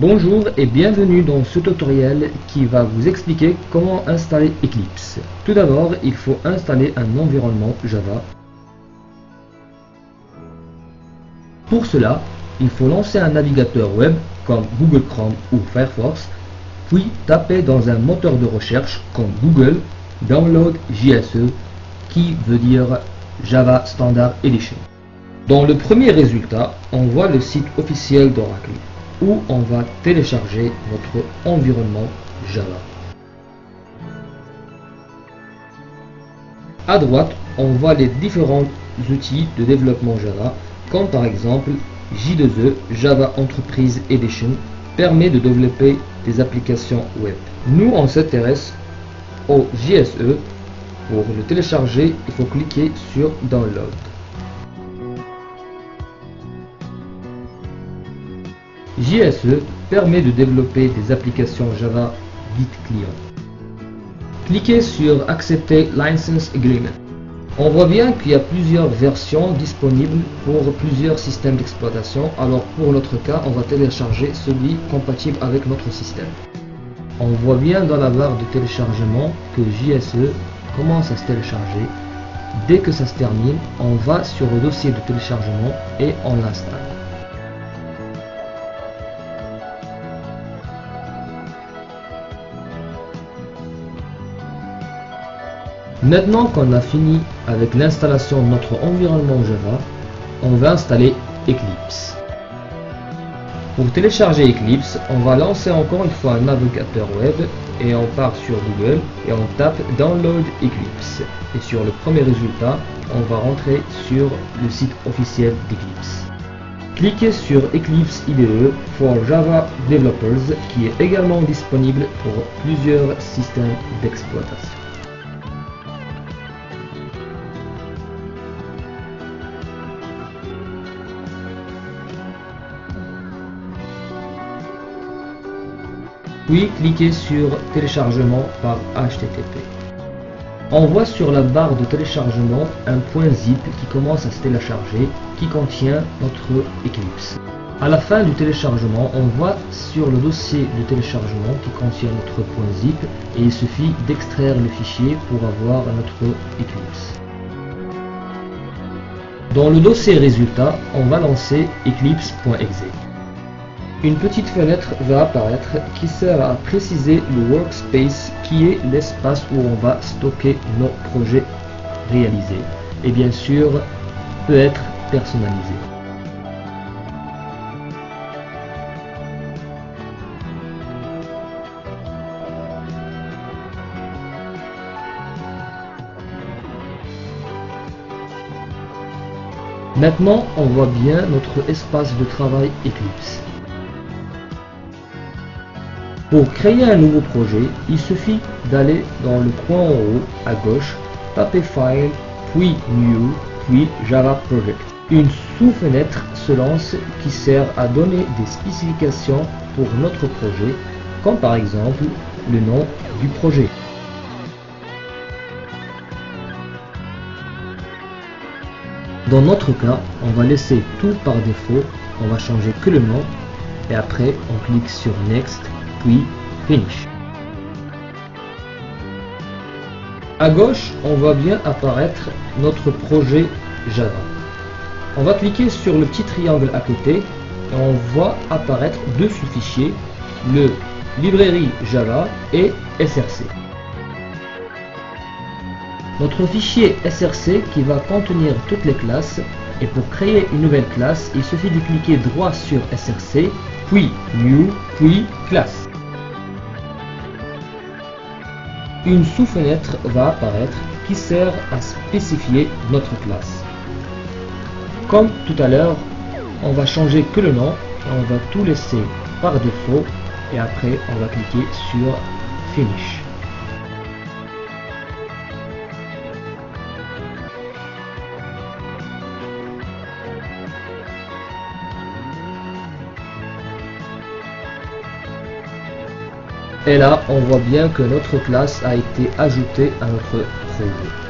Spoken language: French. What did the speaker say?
Bonjour et bienvenue dans ce tutoriel qui va vous expliquer comment installer Eclipse. Tout d'abord, il faut installer un environnement Java. Pour cela, il faut lancer un navigateur web comme Google Chrome ou Firefox, puis taper dans un moteur de recherche comme Google Download JSE qui veut dire Java Standard Edition. Dans le premier résultat, on voit le site officiel d'Oracle, où on va télécharger notre environnement Java. À droite, on voit les différents outils de développement Java, comme par exemple J2E Java Enterprise Edition permet de développer des applications web. Nous, on s'intéresse au JSE. Pour le télécharger, il faut cliquer sur Download. JSE permet de développer des applications Java dites client. Cliquez sur Accepter License Agreement. On voit bien qu'il y a plusieurs versions disponibles pour plusieurs systèmes d'exploitation. Alors pour notre cas, on va télécharger celui compatible avec notre système. On voit bien dans la barre de téléchargement que JSE commence à se télécharger. Dès que ça se termine, on va sur le dossier de téléchargement et on l'installe. Maintenant qu'on a fini avec l'installation de notre environnement Java, on va installer Eclipse. Pour télécharger Eclipse, on va lancer encore une fois un navigateur web et on part sur Google et on tape Download Eclipse. Et sur le premier résultat, on va rentrer sur le site officiel d'Eclipse. Cliquez sur Eclipse IDE for Java Developers qui est également disponible pour plusieurs systèmes d'exploitation. Puis cliquez sur téléchargement par HTTP. On voit sur la barre de téléchargement un point zip qui commence à se télécharger qui contient notre Eclipse. À la fin du téléchargement, on voit sur le dossier de téléchargement qui contient notre point zip et il suffit d'extraire le fichier pour avoir notre Eclipse. Dans le dossier résultat, on va lancer eclipse.exe. Une petite fenêtre va apparaître qui sert à préciser le workspace qui est l'espace où on va stocker nos projets réalisés et bien sûr peut être personnalisé. Maintenant on voit bien notre espace de travail Eclipse. Pour créer un nouveau projet, il suffit d'aller dans le coin en haut à gauche, taper File, puis New, puis Java Project. Une sous-fenêtre se lance qui sert à donner des spécifications pour notre projet, comme par exemple le nom du projet. Dans notre cas, on va laisser tout par défaut, on va changer que le nom et après on clique sur Next. Puis Finish. À gauche, on voit bien apparaître notre projet Java. On va cliquer sur le petit triangle à côté et on voit apparaître deux sous-fichiers, le librairie Java et SRC. Notre fichier SRC qui va contenir toutes les classes, et pour créer une nouvelle classe, il suffit de cliquer droit sur SRC, puis New, puis Classe. Une sous-fenêtre va apparaître qui sert à spécifier notre classe. Comme tout à l'heure, on va changer que le nom, on va tout laisser par défaut et après on va cliquer sur Finish. Et là, on voit bien que notre classe a été ajoutée à notre projet.